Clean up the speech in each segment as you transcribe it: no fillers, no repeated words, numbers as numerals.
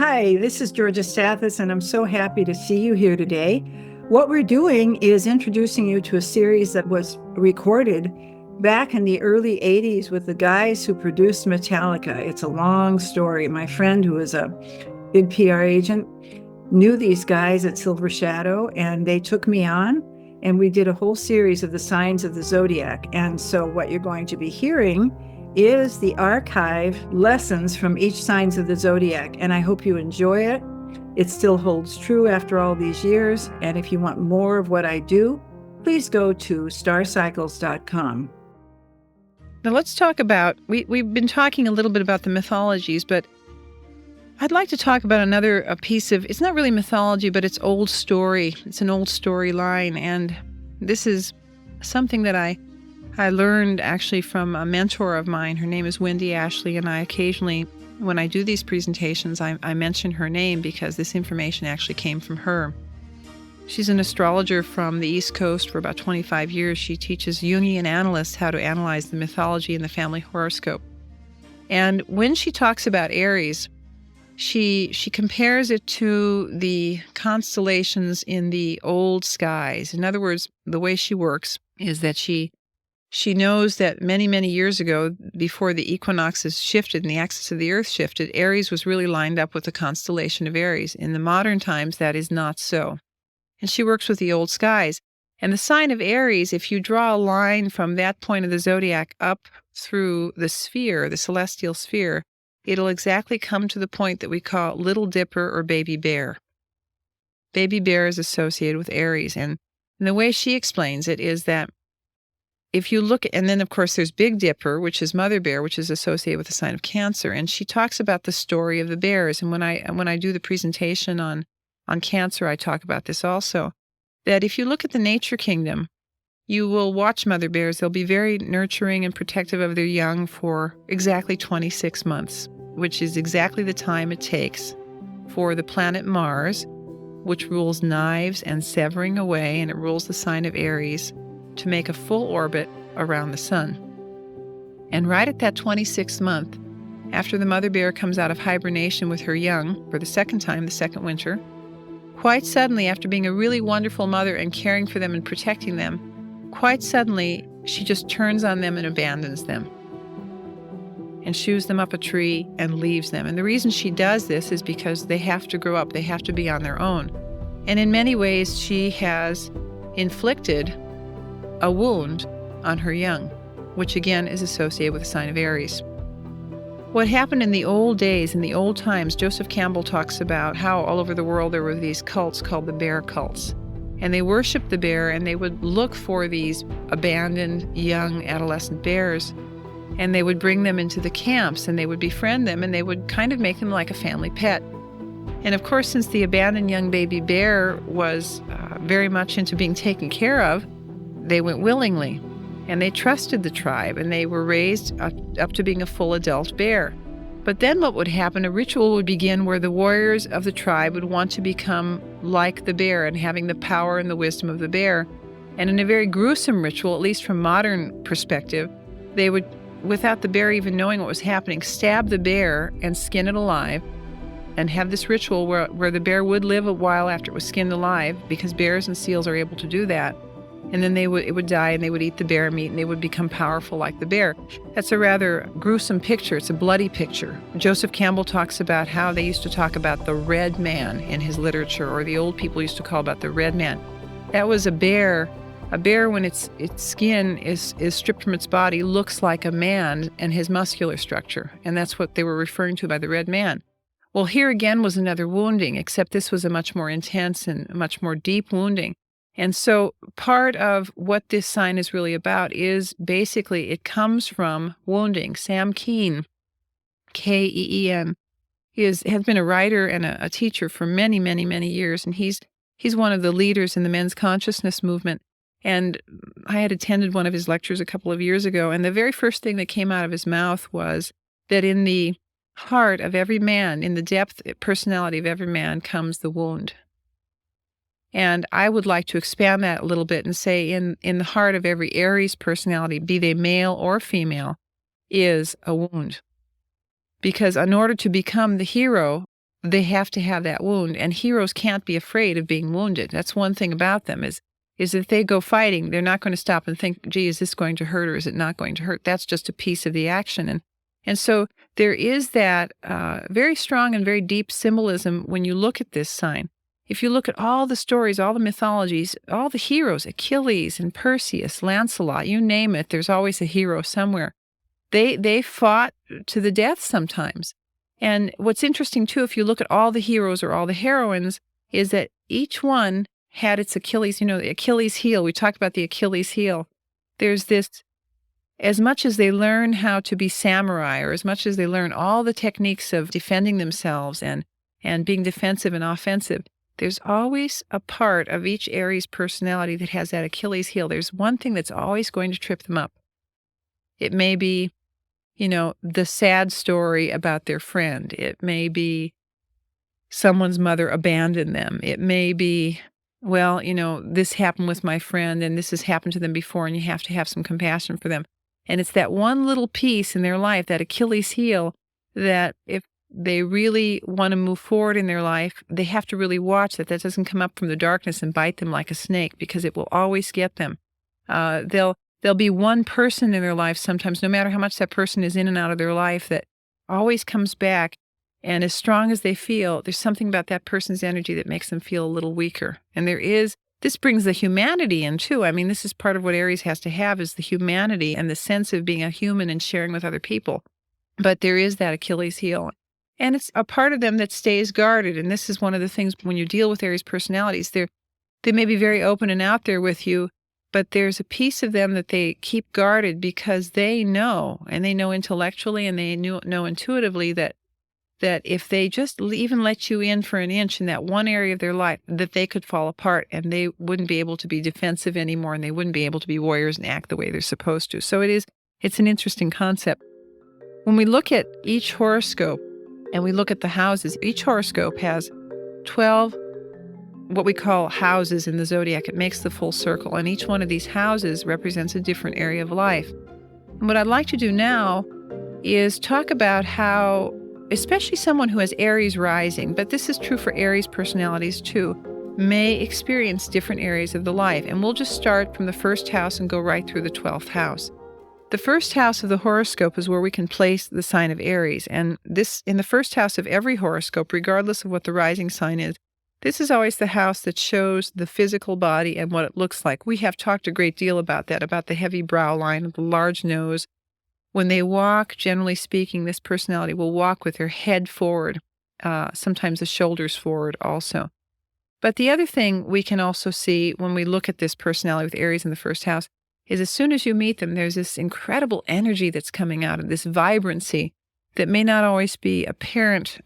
Hi, this is Georgia Stathis, and I'm so happy to see you here today. What we're doing is introducing you to a series that was recorded back in the early 80s with the guys who produced Metallica. It's a long story. My friend, who is a big PR agent, knew these guys at Silver Shadow, and they took me on, and we did a whole series of the signs of the Zodiac. And so what you're going to be hearing is the archive lessons from each signs of the Zodiac, and I hope you enjoy it. It still holds true after all these years, and if you want more of what I do, please go to starcycles.com. Now let's talk about, we've been talking a little bit about the mythologies, but I'd like to talk about a piece of, it's not really mythology, but it's old story. It's an old storyline, and this is something that I learned actually from a mentor of mine. Her name is Wendy Ashley, and I occasionally, when I do these presentations, I mention her name because this information actually came from her. She's an astrologer from the East Coast for about 25 years. She teaches Jungian analysts how to analyze the mythology and the family horoscope. And when she talks about Aries, she compares it to the constellations in the old skies. In other words, the way she works is that she knows that many, many years ago, before the equinoxes shifted and the axis of the Earth shifted, Aries was really lined up with the constellation of Aries. In the modern times, that is not so. And she works with the old skies. And the sign of Aries, if you draw a line from that point of the zodiac up through the sphere, the celestial sphere, it'll exactly come to the point that we call Little Dipper or Baby Bear. Baby Bear is associated with Aries. And the way she explains it is that if you look, and then of course there's Big Dipper, which is Mother Bear, which is associated with the sign of Cancer, and she talks about the story of the bears. And when I do the presentation on Cancer, I talk about this also. That if you look at the nature kingdom, you will watch mother bears. They'll be very nurturing and protective of their young for exactly 26 months, which is exactly the time it takes for the planet Mars, which rules knives and severing away, and it rules the sign of Aries, to make a full orbit around the sun. And right at that 26th month, after the mother bear comes out of hibernation with her young for the second time, the second winter, quite suddenly, after being a really wonderful mother and caring for them and protecting them, quite suddenly she just turns on them and abandons them and shoos them up a tree and leaves them. And the reason she does this is because they have to grow up. They have to be on their own. And in many ways, she has inflicted a wound on her young, which again is associated with the sign of Aries. What happened in the old days, in the old times, Joseph Campbell talks about how all over the world there were these cults called the bear cults. And they worshiped the bear, and they would look for these abandoned young adolescent bears, and they would bring them into the camps, and they would befriend them, and they would kind of make them like a family pet. And of course, since the abandoned young baby bear was very much into being taken care of, they went willingly, and they trusted the tribe, and they were raised up to being a full adult bear. But then what would happen, a ritual would begin where the warriors of the tribe would want to become like the bear and having the power and the wisdom of the bear. And in a very gruesome ritual, at least from modern perspective, they would, without the bear even knowing what was happening, stab the bear and skin it alive, and have this ritual where the bear would live a while after it was skinned alive, because bears and seals are able to do that. And then it would die, and they would eat the bear meat, and they would become powerful like the bear. That's a rather gruesome picture. It's a bloody picture. Joseph Campbell talks about how they used to talk about the red man in his literature, or the old people used to call about the red man. That was a bear. A bear, when its skin is stripped from its body, looks like a man and his muscular structure. And that's what they were referring to by the red man. Well, here again was another wounding, except this was a much more intense and much more deep wounding. And so part of what this sign is really about is basically it comes from wounding. Sam Keen, Keen, has been a writer and a teacher for many, many, many years, and he's one of the leaders in the men's consciousness movement. And I had attended one of his lectures a couple of years ago, and the very first thing that came out of his mouth was that in the heart of every man, in the depth personality of every man, comes the wound. And I would like to expand that a little bit and say in the heart of every Aries personality, be they male or female, is a wound. Because in order to become the hero they have to have that wound, and heroes can't be afraid of being wounded. That's one thing about them is if they go fighting, they're not going to stop and think, gee, is this going to hurt or is it not going to hurt? That's just a piece of the action. And so there is that very strong and very deep symbolism when you look at this sign. If you look at all the stories, all the mythologies, all the heroes, Achilles and Perseus, Lancelot, you name it, there's always a hero somewhere. They fought to the death sometimes. And what's interesting, too, if you look at all the heroes or all the heroines, is that each one had its Achilles, the Achilles heel. We talked about the Achilles heel. There's this, as much as they learn how to be samurai, or as much as they learn all the techniques of defending themselves and being defensive and offensive, there's always a part of each Aries personality that has that Achilles heel. There's one thing that's always going to trip them up. It may be, the sad story about their friend. It may be someone's mother abandoned them. It may be, this happened with my friend and this has happened to them before and you have to have some compassion for them. And it's that one little piece in their life, that Achilles heel, that if they really want to move forward in their life, they have to really watch that doesn't come up from the darkness and bite them like a snake, because it will always get them. There'll be one person in their life sometimes, no matter how much that person is in and out of their life, that always comes back. And as strong as they feel, there's something about that person's energy that makes them feel a little weaker. And this brings the humanity in too. I mean, this is part of what Aries has to have, is the humanity and the sense of being a human and sharing with other people. But there is that Achilles heel. And it's a part of them that stays guarded. And this is one of the things when you deal with Aries personalities, they may be very open and out there with you, but there's a piece of them that they keep guarded because they know, and they know intellectually and they know intuitively that if they just even let you in for an inch in that one area of their life, that they could fall apart and they wouldn't be able to be defensive anymore and they wouldn't be able to be warriors and act the way they're supposed to. So it's an interesting concept. When we look at each horoscope and we look at the houses, each horoscope has 12 what we call houses in the Zodiac. It makes the full circle, and each one of these houses represents a different area of life. And what I'd like to do now is talk about how, especially someone who has Aries rising, but this is true for Aries personalities too, may experience different areas of the life. And we'll just start from the first house and go right through the 12th house. The first house of the horoscope is where we can place the sign of Aries. And this, in the first house of every horoscope, regardless of what the rising sign is, this is always the house that shows the physical body and what it looks like. We have talked a great deal about that, about the heavy brow line, the large nose. When they walk, generally speaking, this personality will walk with their head forward, sometimes the shoulders forward also. But the other thing we can also see when we look at this personality with Aries in the first house is as soon as you meet them, there's this incredible energy that's coming out of this vibrancy that may not always be apparent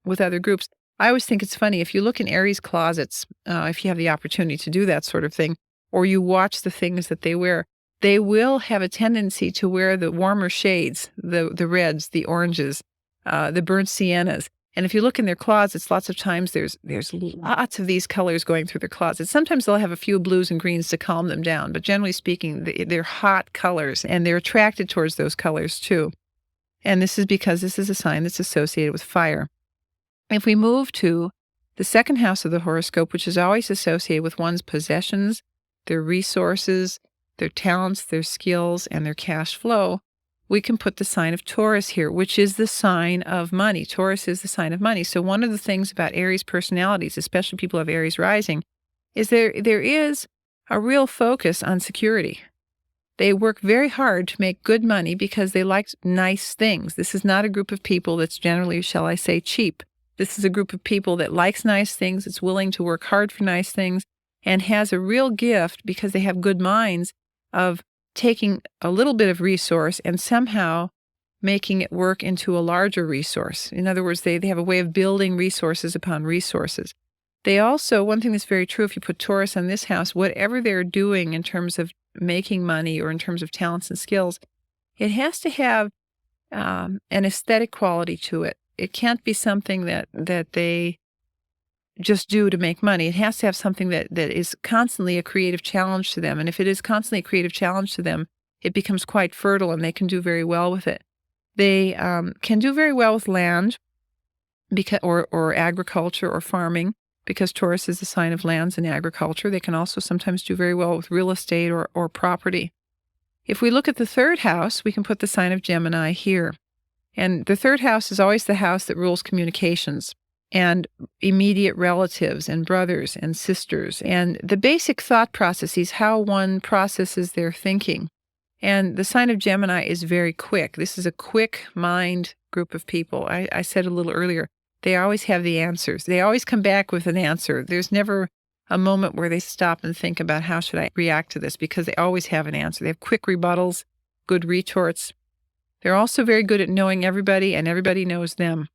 with other groups. I always think it's funny, if you look in Aries closets, if you have the opportunity to do that sort of thing, or you watch the things that they wear, they will have a tendency to wear the warmer shades, the reds, the oranges, the burnt siennas. And if you look in their closets, lots of times there's lots of these colors going through their closets. Sometimes they'll have a few blues and greens to calm them down, but generally speaking, they're hot colors, and they're attracted towards those colors too. And this is because this is a sign that's associated with fire. If we move to the second house of the horoscope, which is always associated with one's possessions, their resources, their talents, their skills, and their cash flow, we can put the sign of Taurus here, which is the sign of money. Taurus is the sign of money. So one of the things about Aries personalities, especially people who have Aries rising, is there is a real focus on security. They work very hard to make good money because they like nice things. This is not a group of people that's generally, shall I say, cheap. This is a group of people that likes nice things, that's willing to work hard for nice things, and has a real gift, because they have good minds, of taking a little bit of resource and somehow making it work into a larger resource. In other words, they have a way of building resources upon resources. They also, one thing that's very true, if you put Taurus on this house, whatever they're doing in terms of making money or in terms of talents and skills, it has to have an aesthetic quality to it. It can't be something that they just do to make money. It has to have something that is constantly a creative challenge to them. And if it is constantly a creative challenge to them, it becomes quite fertile and they can do very well with it. They can do very well with land. or agriculture or farming, because Taurus is the sign of lands and agriculture. They can also sometimes do very well with real estate or property. If we look at the third house, we can put the sign of Gemini here. And the third house is always the house that rules communications and immediate relatives and brothers and sisters and the basic thought processes, how one processes their thinking. And the sign of Gemini is very quick. This is a quick mind group of people. I said a little earlier, they always have the answers. They always come back with an answer. There's never a moment where they stop and think about how should I react to this, because they always have an answer. They have quick rebuttals, good retorts. They're also very good at knowing everybody, and everybody knows them.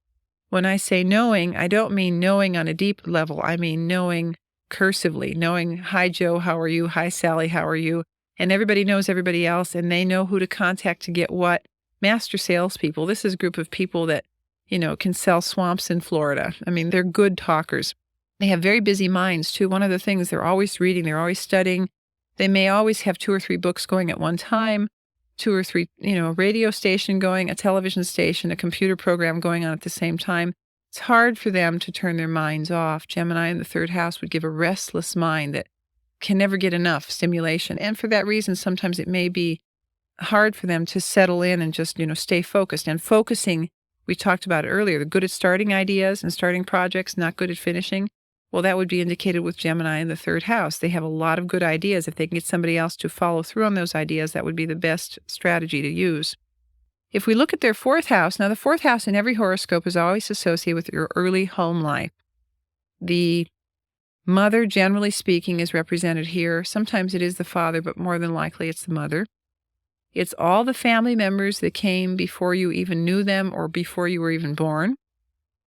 When I say knowing, I don't mean knowing on a deep level. I mean knowing cursively, knowing, hi, Joe, how are you? Hi, Sally, how are you? And everybody knows everybody else, and they know who to contact to get what. Master salespeople. This is a group of people that, can sell swamps in Florida. I mean, they're good talkers. They have very busy minds, too. One of the things, they're always reading, they're always studying. They may always have 2 or 3 books going at one time, 2 or 3, a radio station going, a television station, a computer program going on at the same time. It's hard for them to turn their minds off. Gemini in the third house would give a restless mind that can never get enough stimulation. And for that reason, sometimes it may be hard for them to settle in and just, stay focused. And focusing, we talked about it earlier, they're good at starting ideas and starting projects, not good at finishing. Well, that would be indicated with Gemini in the third house. They have a lot of good ideas. If they can get somebody else to follow through on those ideas, that would be the best strategy to use. If we look at their fourth house, now the fourth house in every horoscope is always associated with your early home life. The mother, generally speaking, is represented here. Sometimes it is the father, but more than likely it's the mother. It's all the family members that came before you even knew them or before you were even born.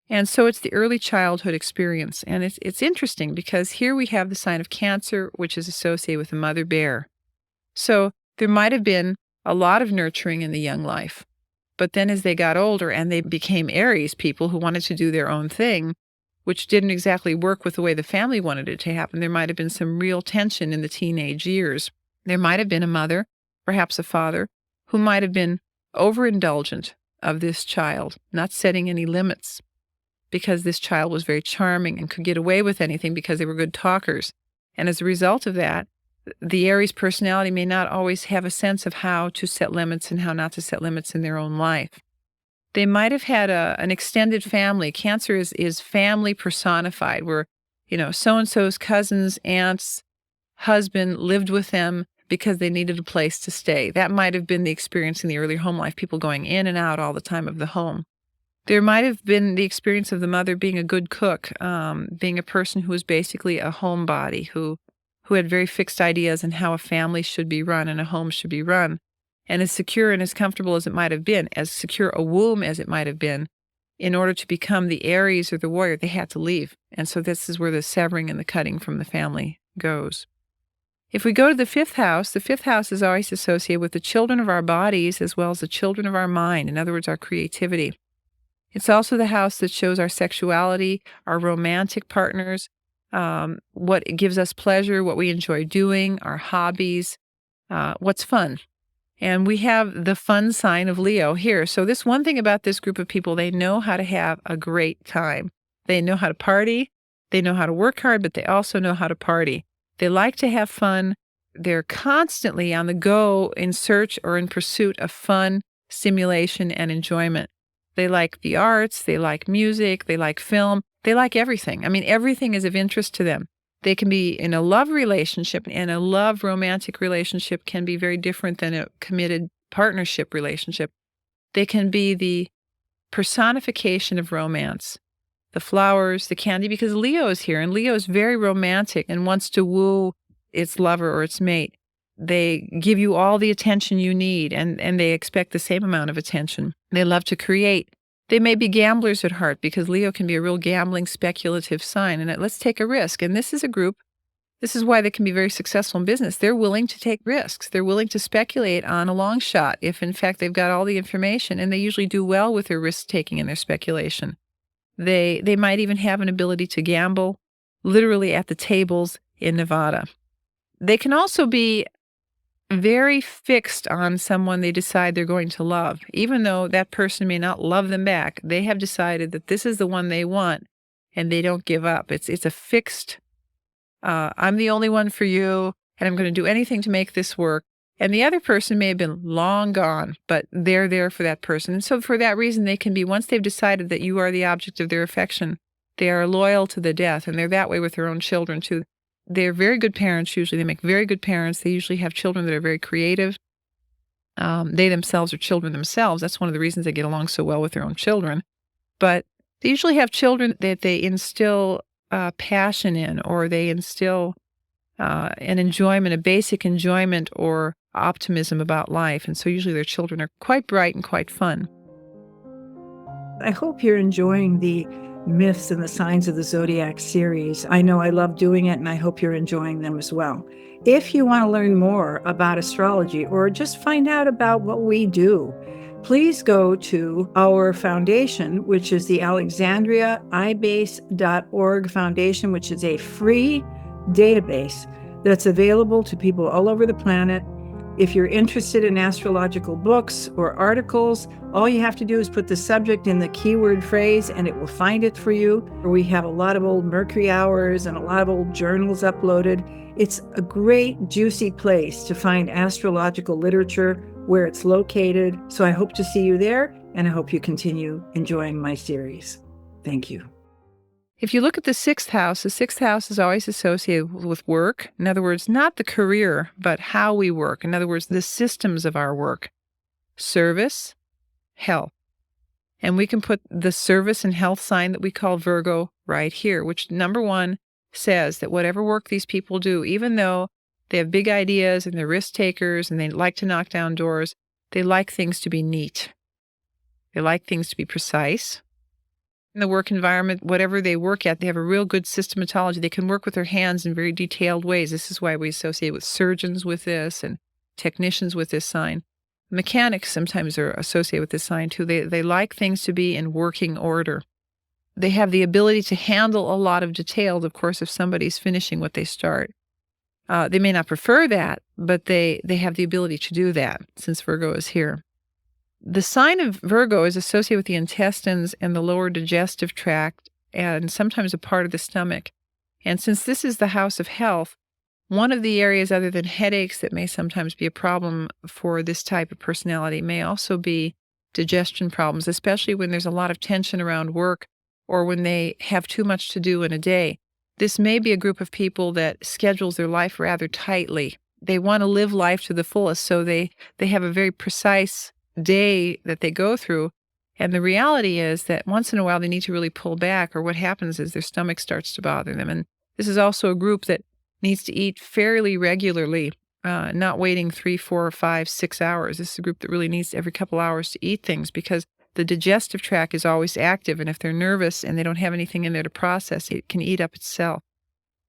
And so it's the early childhood experience. And it's interesting because here we have the sign of Cancer, which is associated with the mother bear. So there might have been a lot of nurturing in the young life. But then as they got older and they became Aries people who wanted to do their own thing, which didn't exactly work with the way the family wanted it to happen, there might have been some real tension in the teenage years. There might have been a mother, perhaps a father, who might have been overindulgent of this child, not setting any limits, because this child was very charming and could get away with anything because they were good talkers. And as a result of that, the Aries personality may not always have a sense of how to set limits and how not to set limits in their own life. They might have had an extended family. Cancer is family personified, where, so-and-so's cousins, aunts, husband lived with them because they needed a place to stay. That might have been the experience in the early home life, people going in and out all the time of the home. There might have been the experience of the mother being a good cook, being a person who was basically a homebody, who had very fixed ideas on how a family should be run and a home should be run. And as secure and as comfortable as it might have been, as secure a womb as it might have been, in order to become the Aries or the warrior, they had to leave. And so this is where the severing and the cutting from the family goes. If we go to the fifth house is always associated with the children of our bodies as well as the children of our mind, in other words, our creativity. It's also the house that shows our sexuality, our romantic partners, what gives us pleasure, what we enjoy doing, our hobbies, what's fun. And we have the fun sign of Leo here. So this one thing about this group of people, they know how to have a great time. They know how to party. They know how to work hard, but they also know how to party. They like to have fun. They're constantly on the go in search or in pursuit of fun, stimulation, and enjoyment. They like the arts. They like music. They like film. They like everything. I mean, everything is of interest to them. They can be in a love relationship, and a love romantic relationship can be very different than a committed partnership relationship. They can be the personification of romance, the flowers, the candy, because Leo is here, and Leo is very romantic and wants to woo its lover or its mate. They give you all the attention you need, and they expect the same amount of attention. They love to create. They may be gamblers at heart because Leo can be a real gambling, speculative sign. And let's take a risk. And this is a group, this is why they can be very successful in business. They're willing to take risks. They're willing to speculate on a long shot if, in fact, they've got all the information. And they usually do well with their risk-taking and their speculation. They might even have an ability to gamble, literally at the tables in Nevada. They can also be very fixed on someone they decide they're going to love. Even though that person may not love them back, they have decided that this is the one they want, and they don't give up. It's a fixed, I'm the only one for you, and I'm going to do anything to make this work. And the other person may have been long gone, but they're there for that person. And so for that reason, they can be, once they've decided that you are the object of their affection, they are loyal to the death, and they're that way with their own children too. They're very good parents usually. They make very good parents. They usually have children that are very creative. They themselves are children themselves. That's one of the reasons they get along so well with their own children. But they usually have children that they instill passion in, or they instill an enjoyment, a basic enjoyment or optimism about life. And so usually their children are quite bright and quite fun. I hope you're enjoying the Myths and the Signs of the Zodiac series. I know I love doing it, and I hope you're enjoying them as well. If you want to learn more about astrology or just find out about what we do, please go to our foundation, which is the AlexandriaIBase.org Foundation, which is a free database that's available to people all over the planet. If you're interested in astrological books or articles, all you have to do is put the subject in the keyword phrase and it will find it for you. We have a lot of old Mercury hours and a lot of old journals uploaded. It's a great, juicy place to find astrological literature where it's located. So I hope to see you there, and I hope you continue enjoying my series. Thank you. If you look at the 6th house is always associated with work. In other words, not the career, but how we work. In other words, the systems of our work. Service, health. And we can put the service and health sign that we call Virgo right here, which number 1 says that whatever work these people do, even though they have big ideas and they're risk takers and they like to knock down doors, they like things to be neat. They like things to be precise. In the work environment, whatever they work at, they have a real good systematology. They can work with their hands in very detailed ways. This is why we associate with surgeons with this and technicians with this sign. Mechanics sometimes are associated with this sign too. They like things to be in working order. They have the ability to handle a lot of details, of course, if somebody's finishing what they start. They may not prefer that, but they have the ability to do that since Virgo is here. The sign of Virgo is associated with the intestines and the lower digestive tract and sometimes a part of the stomach. And since this is the house of health, one of the areas other than headaches that may sometimes be a problem for this type of personality may also be digestion problems, especially when there's a lot of tension around work or when they have too much to do in a day. This may be a group of people that schedules their life rather tightly. They want to live life to the fullest, so they have a very precise day that they go through. And the reality is that once in a while they need to really pull back, or what happens is their stomach starts to bother them. And this is also a group that needs to eat fairly regularly, not waiting 3, 4, 5, 6 hours. This is a group that really needs every couple hours to eat things because the digestive tract is always active. And if they're nervous and they don't have anything in there to process, it can eat up itself.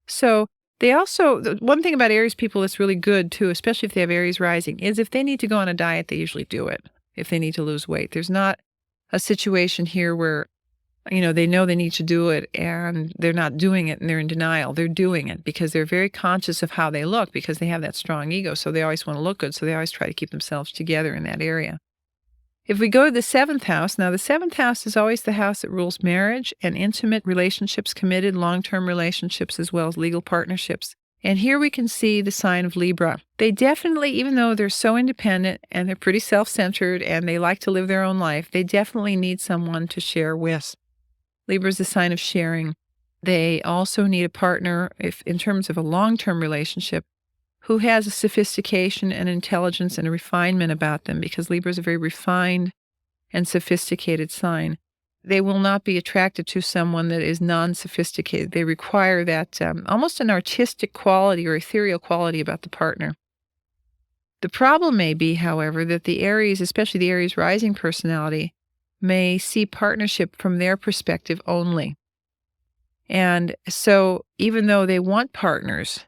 So they also, one thing about Aries people that's really good too, especially if they have Aries rising, is if they need to go on a diet, they usually do it. If they need to lose weight, there's not a situation here where, they know they need to do it and they're not doing it and they're in denial. They're doing it because they're very conscious of how they look because they have that strong ego. So they always want to look good. So they always try to keep themselves together in that area. If we go to the 7th house, now the 7th house is always the house that rules marriage and intimate relationships, committed long-term relationships, as well as legal partnerships. And here we can see the sign of Libra. They definitely, even though they're so independent and they're pretty self-centered and they like to live their own life, they definitely need someone to share with. Libra is the sign of sharing. They also need a partner, if in terms of a long-term relationship, who has a sophistication and intelligence and a refinement about them, because Libra is a very refined and sophisticated sign. They will not be attracted to someone that is non-sophisticated. They require that almost an artistic quality or ethereal quality about the partner. The problem may be, however, that the Aries, especially the Aries rising personality, may see partnership from their perspective only. And so even though they want partners,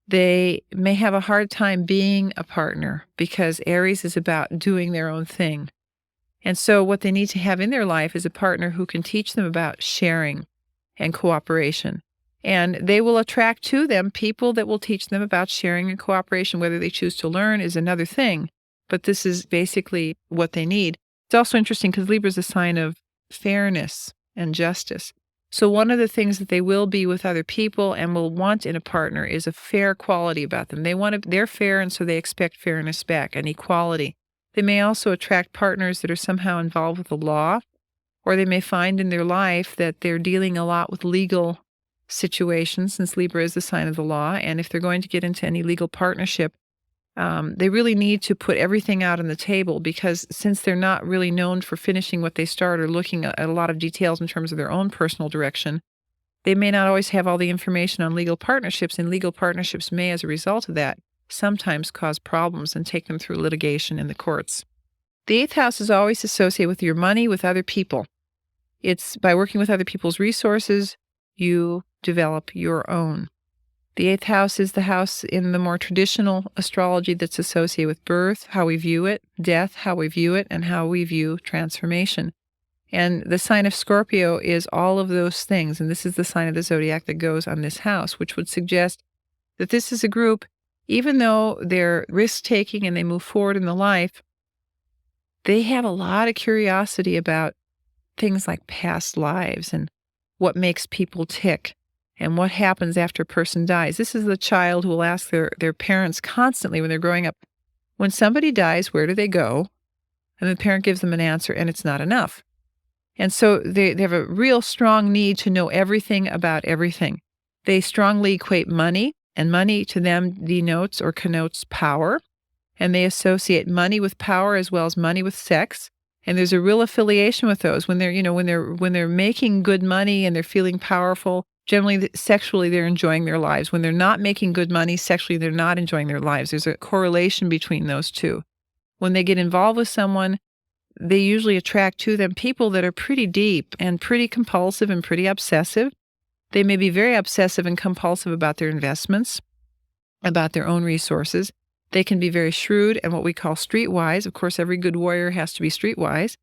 they may have a hard time being a partner because Aries is about doing their own thing. And so what they need to have in their life is a partner who can teach them about sharing and cooperation. And they will attract to them people that will teach them about sharing and cooperation. Whether they choose to learn is another thing, but this is basically what they need. It's also interesting because Libra is a sign of fairness and justice. So one of the things that they will be with other people and will want in a partner is a fair quality about them. They're fair, and so they expect fairness back and equality. They may also attract partners that are somehow involved with the law, or they may find in their life that they're dealing a lot with legal situations, since Libra is the sign of the law. And if they're going to get into any legal partnership, they really need to put everything out on the table, because since they're not really known for finishing what they start or looking at a lot of details in terms of their own personal direction, they may not always have all the information on legal partnerships, and legal partnerships may, as a result of that, sometimes cause problems and take them through litigation in the courts. The eighth house is always associated with your money, with other people. It's by working with other people's resources, you develop your own. The eighth house is the house in the more traditional astrology that's associated with birth, how we view it, death, how we view it, and how we view transformation. And the sign of Scorpio is all of those things, and this is the sign of the zodiac that goes on this house, which would suggest that this is a group, even though they're risk-taking and they move forward in the life, they have a lot of curiosity about things like past lives and what makes people tick and what happens after a person dies. This is the child who will ask their parents constantly when they're growing up, when somebody dies, where do they go? And the parent gives them an answer, and it's not enough. And so they have a real strong need to know everything about everything. They strongly equate money, and money to them denotes or connotes power. And they associate money with power as well as money with sex. And there's a real affiliation with those. When they're making good money and they're feeling powerful, generally sexually they're enjoying their lives. When they're not making good money, sexually they're not enjoying their lives. There's a correlation between those two. When they get involved with someone, they usually attract to them people that are pretty deep and pretty compulsive and pretty obsessive. They may be very obsessive and compulsive about their investments, about their own resources. They can be very shrewd and what we call streetwise. Of course, every good warrior has to be streetwise.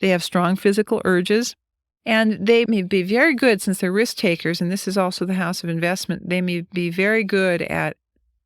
They have strong physical urges, and they may be very good, since they're risk takers, and this is also the house of investment, they may be very good at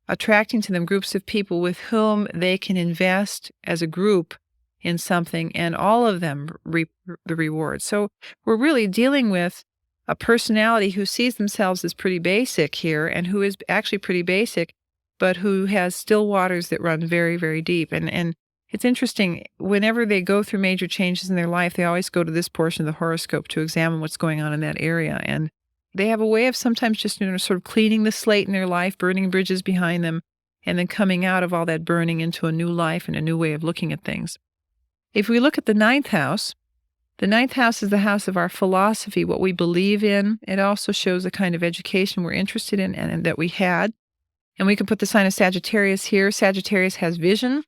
attracting to them groups of people with whom they can invest as a group in something, and all of them reap the reward. So we're really dealing with a personality who sees themselves as pretty basic here, and who is actually pretty basic, but who has still waters that run very, very deep. And it's interesting, whenever they go through major changes in their life, they always go to this portion of the horoscope to examine what's going on in that area. And they have a way of sometimes just sort of cleaning the slate in their life, burning bridges behind them, and then coming out of all that burning into a new life and a new way of looking at things. If we look at the ninth house is the house of our philosophy, what we believe in. It also shows the kind of education we're interested in and that we had. And we can put the sign of Sagittarius here. Sagittarius has vision.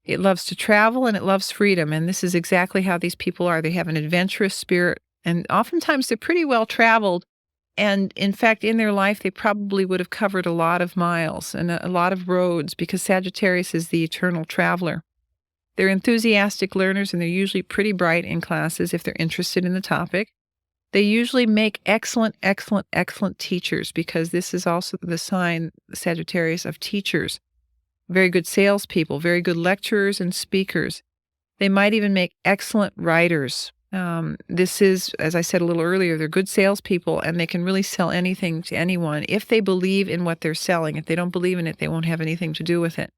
It loves to travel, and it loves freedom. And this is exactly how these people are. They have an adventurous spirit, and oftentimes they're pretty well traveled. And in fact, in their life, they probably would have covered a lot of miles and a lot of roads, because Sagittarius is the eternal traveler. They're enthusiastic learners, and they're usually pretty bright in classes if they're interested in the topic. They usually make excellent, excellent, excellent teachers, because this is also the sign, Sagittarius, of teachers. Very good salespeople, very good lecturers and speakers. They might even make excellent writers. This is, as I said a little earlier, they're good salespeople, and they can really sell anything to anyone if they believe in what they're selling. If they don't believe in it, they won't have anything to do with it.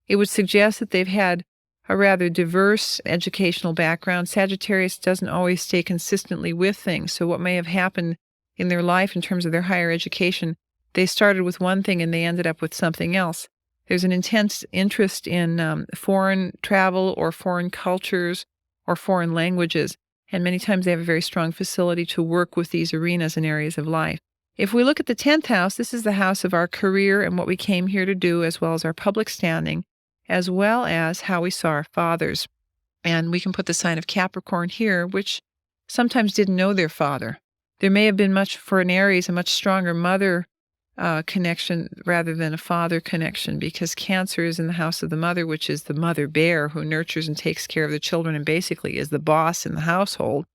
It would suggest that they've had a rather diverse educational background. Sagittarius doesn't always stay consistently with things. So what may have happened in their life in terms of their higher education, they started with one thing and they ended up with something else. There's an intense interest in foreign travel or foreign cultures or foreign languages. And many times they have a very strong facility to work with these arenas and areas of life. If we look at the 10th house, this is the house of our career and what we came here to do, as well as our public standing, as well as how we saw our fathers. And we can put the sign of Capricorn here, which sometimes didn't know their father. There may have been for an Aries, a much stronger mother connection rather than a father connection, because Cancer is in the house of the mother, which is the mother bear who nurtures and takes care of the children and basically is the boss in the household.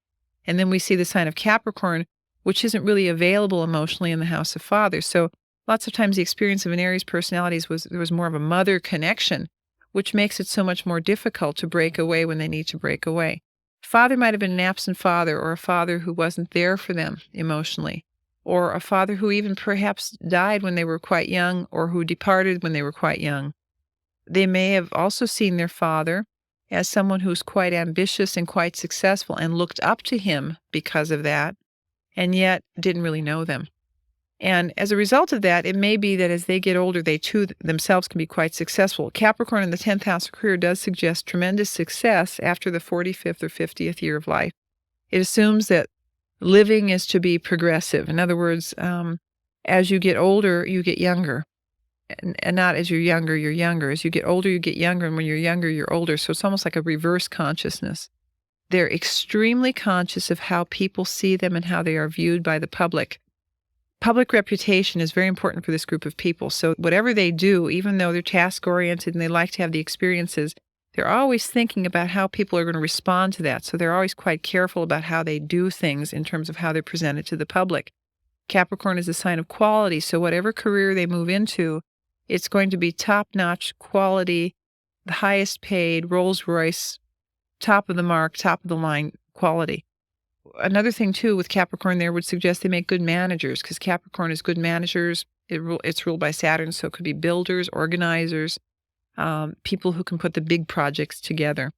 And then we see the sign of Capricorn, which isn't really available emotionally in the house of father. So lots of times the experience of an Aries personality was there was more of a mother connection, which makes it so much more difficult to break away when they need to break away. Father might have been an absent father, or a father who wasn't there for them emotionally, or a father who even perhaps died when they were quite young, or who departed when they were quite young. They may have also seen their father as someone who's quite ambitious and quite successful and looked up to him because of that, and yet didn't really know them. And as a result of that, it may be that as they get older, they too themselves can be quite successful. Capricorn in the 10th house of career does suggest tremendous success after the 45th or 50th year of life. It assumes that living is to be progressive. In other words, as you get older, you get younger. And not as you're younger, you're younger. As you get older, you get younger. And when you're younger, you're older. So it's almost like a reverse consciousness. They're extremely conscious of how people see them and how they are viewed by the public. Public reputation is very important for this group of people. So whatever they do, even though they're task-oriented and they like to have the experiences, they're always thinking about how people are going to respond to that. So they're always quite careful about how they do things in terms of how they're presented to the public. Capricorn is a sign of quality. So whatever career they move into, it's going to be top-notch quality, the highest paid, Rolls-Royce, top of the mark, top of the line quality. Another thing, too, with Capricorn there would suggest they make good managers, because Capricorn is good managers. It's ruled by Saturn, so it could be builders, organizers, people who can put the big projects together.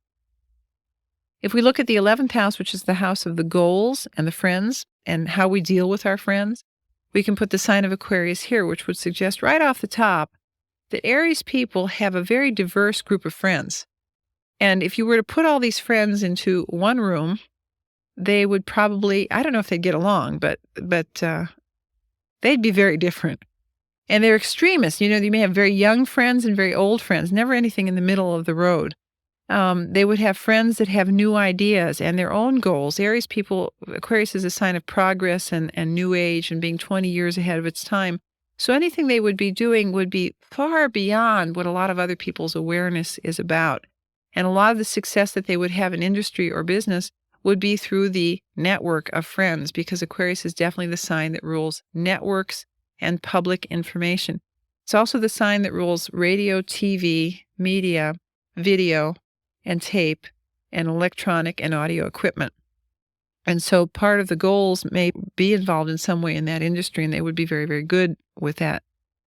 If we look at the 11th house, which is the house of the goals and the friends and how we deal with our friends, we can put the sign of Aquarius here, which would suggest right off the top that Aries people have a very diverse group of friends. And if you were to put all these friends into one room, they would probably, I don't know if they'd get along, but they'd be very different. And they're extremists. You know, you may have very young friends and very old friends, never anything in the middle of the road. They would have friends that have new ideas and their own goals. Aries people, Aquarius is a sign of progress and new age and being 20 years ahead of its time. So anything they would be doing would be far beyond what a lot of other people's awareness is about. And a lot of the success that they would have in industry or business would be through the network of friends, because Aquarius is definitely the sign that rules networks and public information. It's also the sign that rules radio, TV, media, video, and tape, and electronic and audio equipment. And so part of the goals may be involved in some way in that industry, and they would be very, very good with that.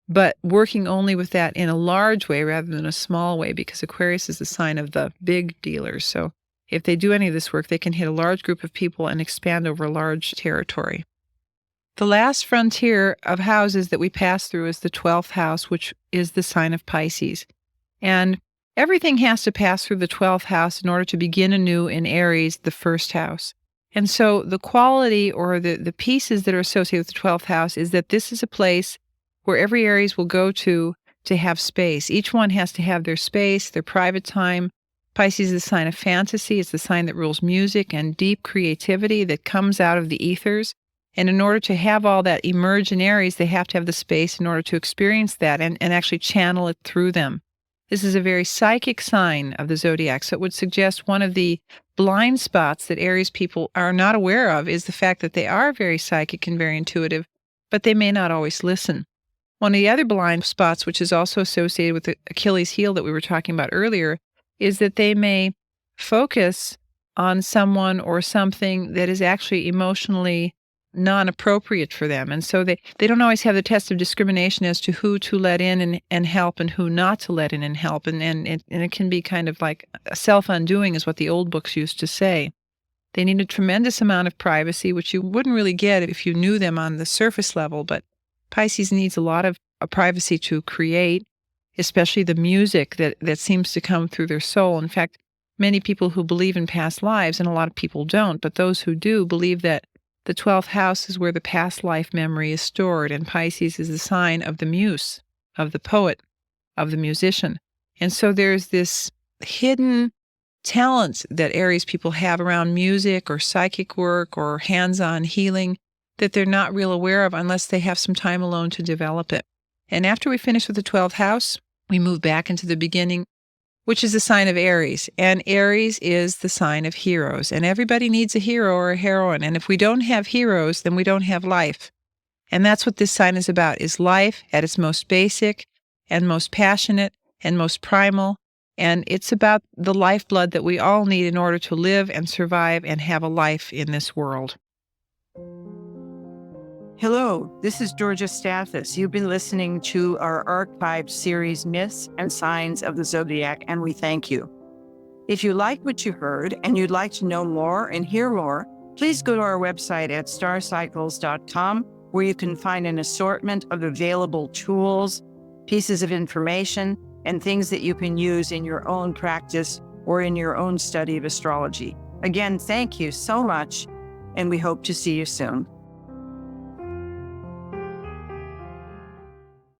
But working only with that in a large way rather than a small way, because Aquarius is the sign of the big dealers. So if they do any of this work, they can hit a large group of people and expand over a large territory. The last frontier of houses that we pass through is the 12th house, which is the sign of Pisces. And everything has to pass through the 12th house in order to begin anew in Aries, the first house. And so the quality or the pieces that are associated with the 12th house is that this is a place where every Aries will go to have space. Each one has to have their space, their private time. Pisces is the sign of fantasy. It's the sign that rules music and deep creativity that comes out of the ethers. And in order to have all that emerge in Aries, they have to have the space in order to experience that and actually channel it through them. This is a very psychic sign of the zodiac, so it would suggest one of the blind spots that Aries people are not aware of is the fact that they are very psychic and very intuitive, but they may not always listen. One of the other blind spots, which is also associated with the Achilles heel that we were talking about earlier, is that they may focus on someone or something that is actually emotionally non-appropriate for them. And so they don't always have the test of discrimination as to who to let in and help and who not to let in and help. And it can be kind of like a self-undoing is what the old books used to say. They need a tremendous amount of privacy, which you wouldn't really get if you knew them on the surface level. But Pisces needs a lot of privacy to create, especially the music that seems to come through their soul. In fact, many people who believe in past lives, and a lot of people don't, but those who do believe that the 12th house is where the past life memory is stored, and Pisces is the sign of the muse, of the poet, of the musician. And so there's this hidden talent that Aries people have around music or psychic work or hands-on healing that they're not real aware of unless they have some time alone to develop it. And after we finish with the 12th house, we move back into the beginning which is the sign of Aries. And Aries is the sign of heroes. And everybody needs a hero or a heroine. And if we don't have heroes, then we don't have life. And that's what this sign is about, is life at its most basic and most passionate and most primal. And it's about the lifeblood that we all need in order to live and survive and have a life in this world. Hello, this is Georgia Stathis. You've been listening to our archived series, Myths and Signs of the Zodiac, and we thank you. If you like what you heard and you'd like to know more and hear more, please go to our website at starcycles.com, where you can find an assortment of available tools, pieces of information, and things that you can use in your own practice or in your own study of astrology. Again, thank you so much, and we hope to see you soon.